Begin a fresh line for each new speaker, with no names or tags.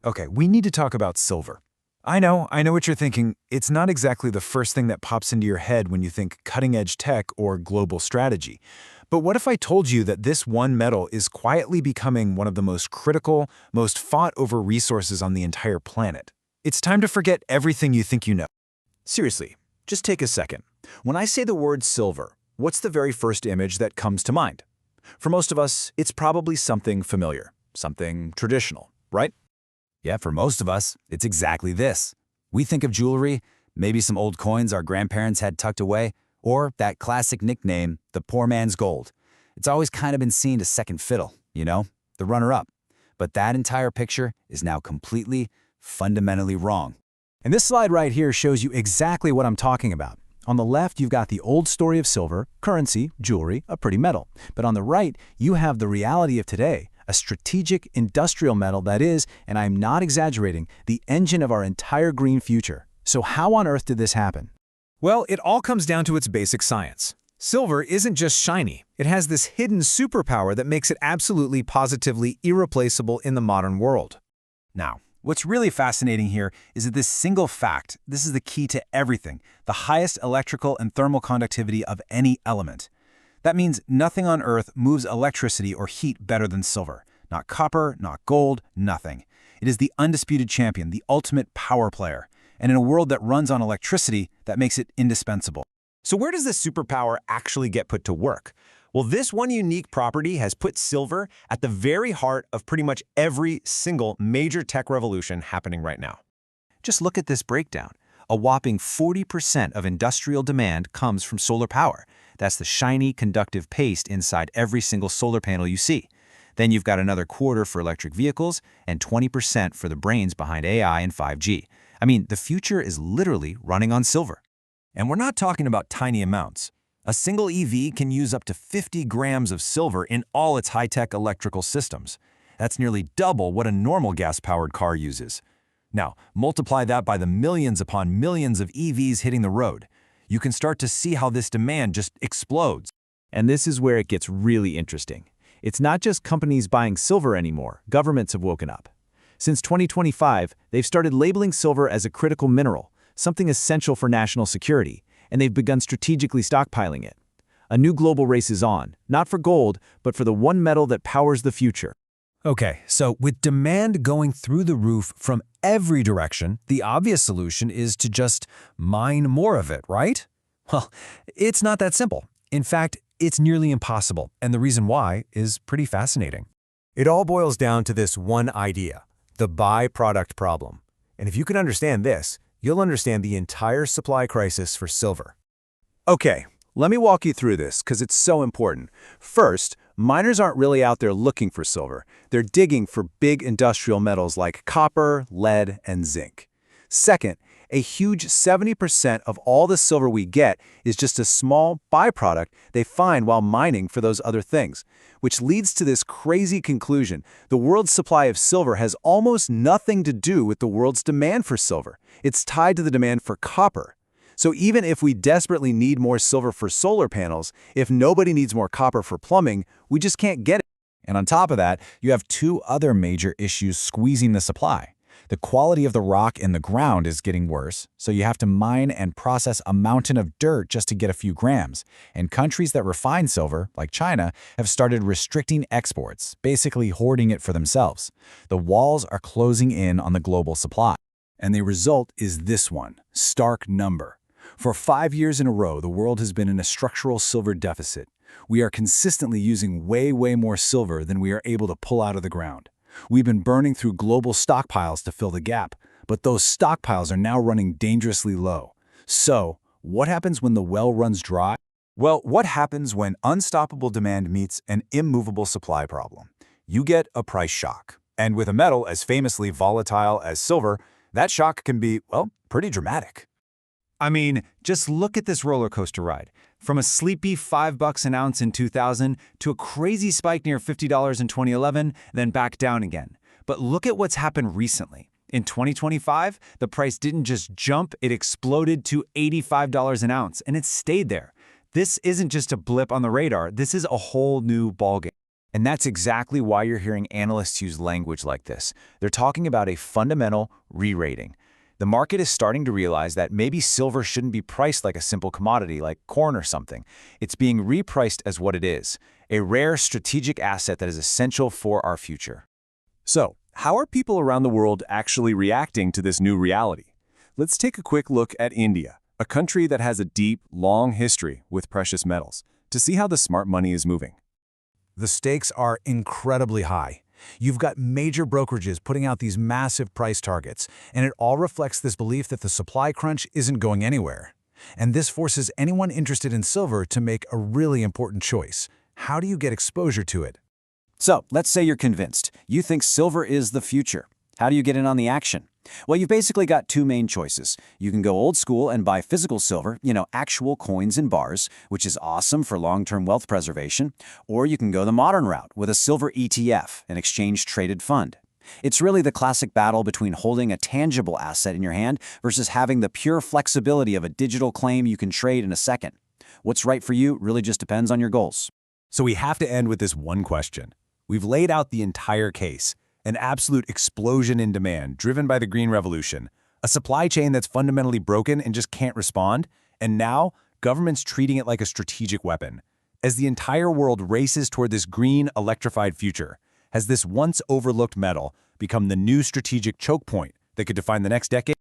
Okay, we need to talk about silver. I know what you're thinking. It's not exactly the first thing that pops into your head when you think cutting-edge tech or global strategy. But what if I told you that this one metal is quietly becoming one of the most critical, most fought-over resources on the entire planet? It's time to forget everything you think you know.
Seriously, just take a second. When I say the word silver, what's the very first image that comes to mind? For most of us, it's probably something familiar, something traditional, right? Yeah, for most of us, it's exactly this. We think of jewelry, maybe some old coins our grandparents had tucked away, or that classic nickname, the poor man's gold. It's always kind of been seen as second fiddle, the runner-up. But that entire picture is now completely, fundamentally wrong. And this slide right here shows you exactly what I'm talking about. On the left, you've got the old story of silver, currency, jewelry, a pretty metal. But on the right, you have the reality of today, a strategic industrial metal that is, and I'm not exaggerating, the engine of our entire green future. So how on earth did this happen?
Well, it all comes down to its basic science. Silver isn't just shiny. It has this hidden superpower that makes it absolutely positively irreplaceable in the modern world.
Now, what's really fascinating here is that this single fact, this is the key to everything, the highest electrical and thermal conductivity of any element. That means nothing on Earth moves electricity or heat better than silver. Not copper, not gold, nothing. It is the undisputed champion, the ultimate power player. And in a world that runs on electricity, that makes it indispensable.
So where does this superpower actually get put to work? Well, this one unique property has put silver at the very heart of pretty much every single major tech revolution happening right now.
Just look at this breakdown. A whopping 40% of industrial demand comes from solar power. That's the shiny, conductive paste inside every single solar panel you see. Then you've got another quarter for electric vehicles and 20% for the brains behind AI and 5G. I mean, the future is literally running on silver.
And we're not talking about tiny amounts. A single EV can use up to 50 grams of silver in all its high-tech electrical systems. That's nearly double what a normal gas-powered car uses. Now, multiply that by the millions upon millions of EVs hitting the road. You can start to see how this demand just explodes.
And this is where it gets really interesting. It's not just companies buying silver anymore, governments have woken up. Since 2025, they've started labeling silver as a critical mineral, something essential for national security, and they've begun strategically stockpiling it. A new global race is on, not for gold, but for the one metal that powers the future.
Okay, so with demand going through the roof from every direction, the obvious solution is to just mine more of it, right? Well, it's not that simple. In fact, it's nearly impossible, and the reason why is pretty fascinating.
It all boils down to this one idea, the byproduct problem. And if you can understand this, you'll understand the entire supply crisis for silver.
Okay, let me walk you through this because it's so important. First, miners aren't really out there looking for silver. They're digging for big industrial metals like copper, lead, and zinc. Second, a huge 70% of all the silver we get is just a small byproduct they find while mining for those other things, which leads to this crazy conclusion. The world's supply of silver has almost nothing to do with the world's demand for silver. It's tied to the demand for copper. So even if we desperately need more silver for solar panels, if nobody needs more copper for plumbing, we just can't get it.
And on top of that, you have two other major issues squeezing the supply. The quality of the rock in the ground is getting worse, so you have to mine and process a mountain of dirt just to get a few grams. And countries that refine silver, like China, have started restricting exports, basically hoarding it for themselves. The walls are closing in on the global supply.
And the result is this one, stark number. For 5 years in a row, the world has been in a structural silver deficit. We are consistently using way more silver than we are able to pull out of the ground. We've been burning through global stockpiles to fill the gap, but those stockpiles are now running dangerously low. So, what happens when the well runs dry?
Well, what happens when unstoppable demand meets an immovable supply problem? You get a price shock. And with a metal as famously volatile as silver, that shock can be, well, pretty dramatic.
I mean, just look at this roller coaster ride. From a sleepy $5 an ounce in 2000 to a crazy spike near $50 in 2011, then back down again. But look at what's happened recently. In 2025, the price didn't just jump, it exploded to $85 an ounce, and it stayed there. This isn't just a blip on the radar, this is a whole new ballgame.
And that's exactly why you're hearing analysts use language like this. They're talking about a fundamental re-rating. The market is starting to realize that maybe silver shouldn't be priced like a simple commodity like corn or something. It's being repriced as what it is, a rare strategic asset that is essential for our future.
So, how are people around the world actually reacting to this new reality? Let's take a quick look at India, a country that has a deep, long history with precious metals, to see how the smart money is moving.
The stakes are incredibly high. You've got major brokerages putting out these massive price targets, and it all reflects this belief that the supply crunch isn't going anywhere. And this forces anyone interested in silver to make a really important choice. How do you get exposure to it?
So, let's say you're convinced. You think silver is the future. How do you get in on the action? Well, you've basically got two main choices. You can go old school and buy physical silver, actual coins and bars, which is awesome for long-term wealth preservation. Or you can go the modern route with a silver ETF, an exchange-traded fund. It's really the classic battle between holding a tangible asset in your hand versus having the pure flexibility of a digital claim you can trade in a second. What's right for you really just depends on your goals.
So we have to end with this one question. We've laid out the entire case. An absolute explosion in demand driven by the Green Revolution, a supply chain that's fundamentally broken and just can't respond, and now governments treating it like a strategic weapon. As the entire world races toward this green, electrified future, has this once overlooked metal become the new strategic choke point that could define the next decade?